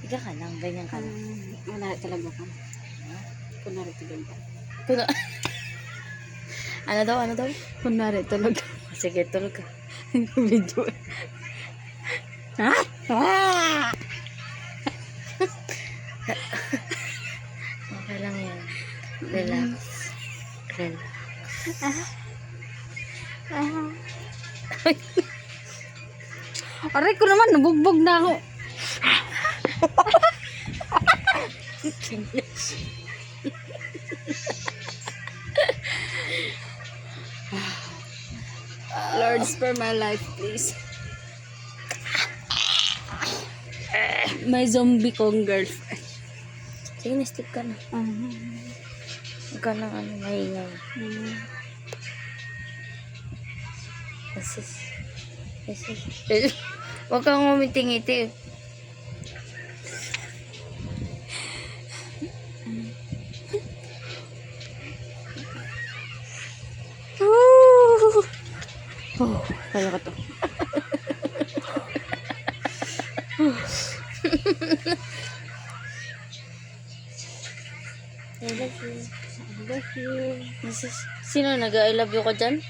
Higa ka lang, ganyan ka lang. Kunwari talaga ka. Kunwari talaga. Ano daw? Kunwari talaga. Sige, tulog ka. Video. Okay lang yan. Relax. Aray ko naman, nabugbog na ako. Lord, spare my life, please. May zombie kong girlfriend. Sige, na-step ka na. Huwag ka lang maingay. Huwag kang umiting-ngiti. Kaya ka to. I love you. I love you. Sino nag-I love you ka dyan?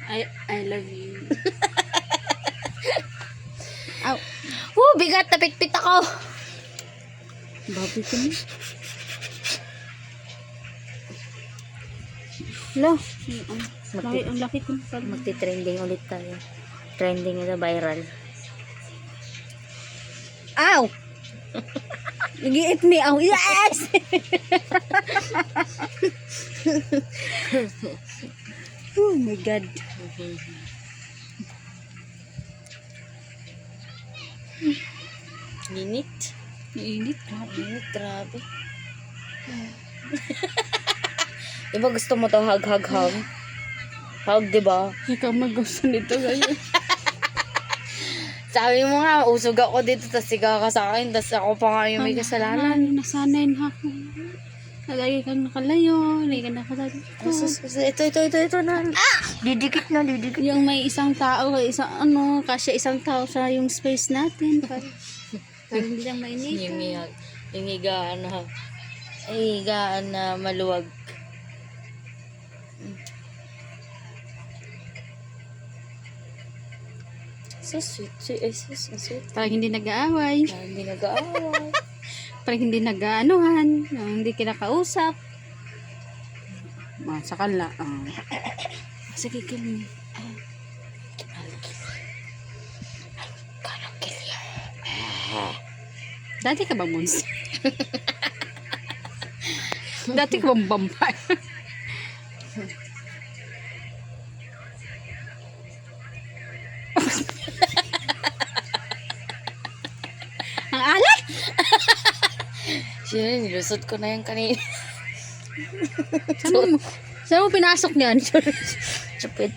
I love you. Ow. Bigat! Napitpit ako! Babi ko na. Lo. Ang laki ko. Magti-trending ulit tayo. Trending ito, viral. Ow! Nag-i-eat me out. Yes! Oh my God. Init. Init. Init, grabe. Diba gusto mo to hug? Hug, diba? Ikaw mag-gusto nito ngayon. Sabi mo nga, usog ako dito, tas siga ka sa akin, tas ako pa nga yung may kasalanan. Nasanay na ako. Lagi kang nakalayo, lagi kang nakalayo. Ito na. Didikit na. Yung may isang tao, kasya isang tao sa yung space natin. Para hindi lang mainit. Yung higaan na maluwag. So sweet. Parang hindi nag-aaway. Hindi nag-aaway. Parang hindi nag-aanuhan. Hindi kinakausap. Sa kanla. Sige, kill. Dati ka bang monster? Dati ka bang vampire? Ang alat! Sino, nilusot ko na yan kanina. Saan mo pinasok niyan? Chupit.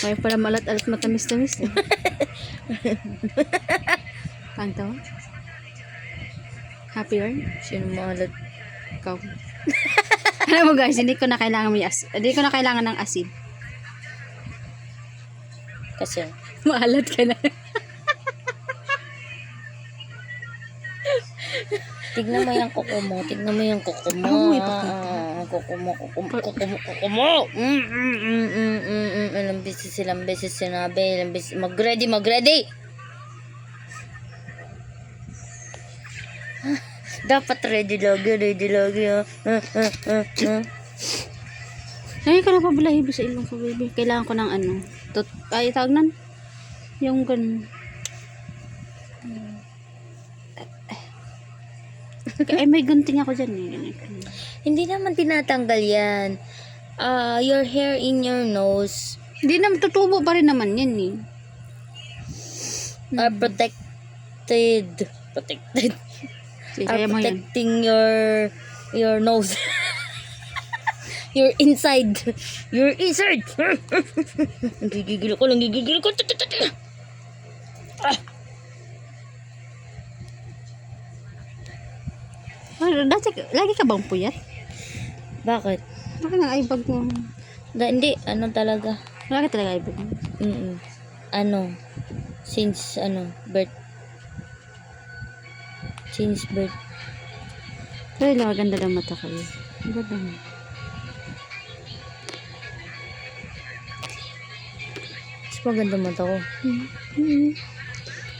May pala malat-alat matamis-tamis. Ang tawa? Happier? Sino mahalat? Ikaw. Alam mo guys, hindi ko na kailangan ng asin. Kasi, Maalat ka na. tignan mo yung kuko mo. May pakita. Kuko mo. Ilang beses sinabi. Mag-ready. Dapat ready lagi. Ngayon ka na pabalahibo sa ilong ko, baby. Kailangan ko ng tawag nan? Yung ganun. Ay, may gunting ako dyan. Hindi naman tinatanggal yan. Your hair in your nose Hindi naman tutubo pa rin naman yan eh. are protected. Sige, Are kaya mo yan. protecting your nose. Your inside. Gigigil ko. Dati, lagi ka bang puyat? Bakit? Bakit nga ibag mo? Hindi, talaga. Lagi talaga ibag mo. Since birth. Since birth. Pero lang, maganda lang mata ko eh. Ang ganda mo. Mas maganda mata ko.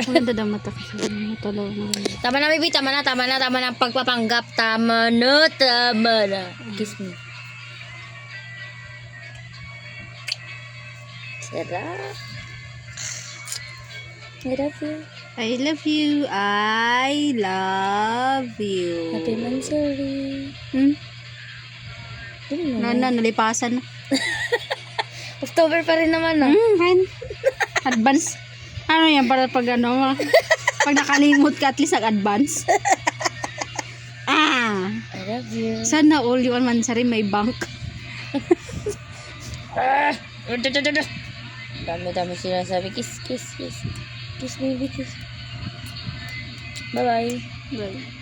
Maganda daw mata ko. Matalaw mo. Tama na, baby. Tama na ang pagpapanggap. Tama na. Kiss me. Sarap. I love you. I love you. I love you. Happy Mansuri. Nalipasan na. October pa rin naman, ah. Advance. Ano yan para pag ano, pag nakalimot ka at least ang advance. I love you. Sana all you man sa rin may bank. Dami sinasabi. Kiss, baby, kiss. Bye-bye. Bye.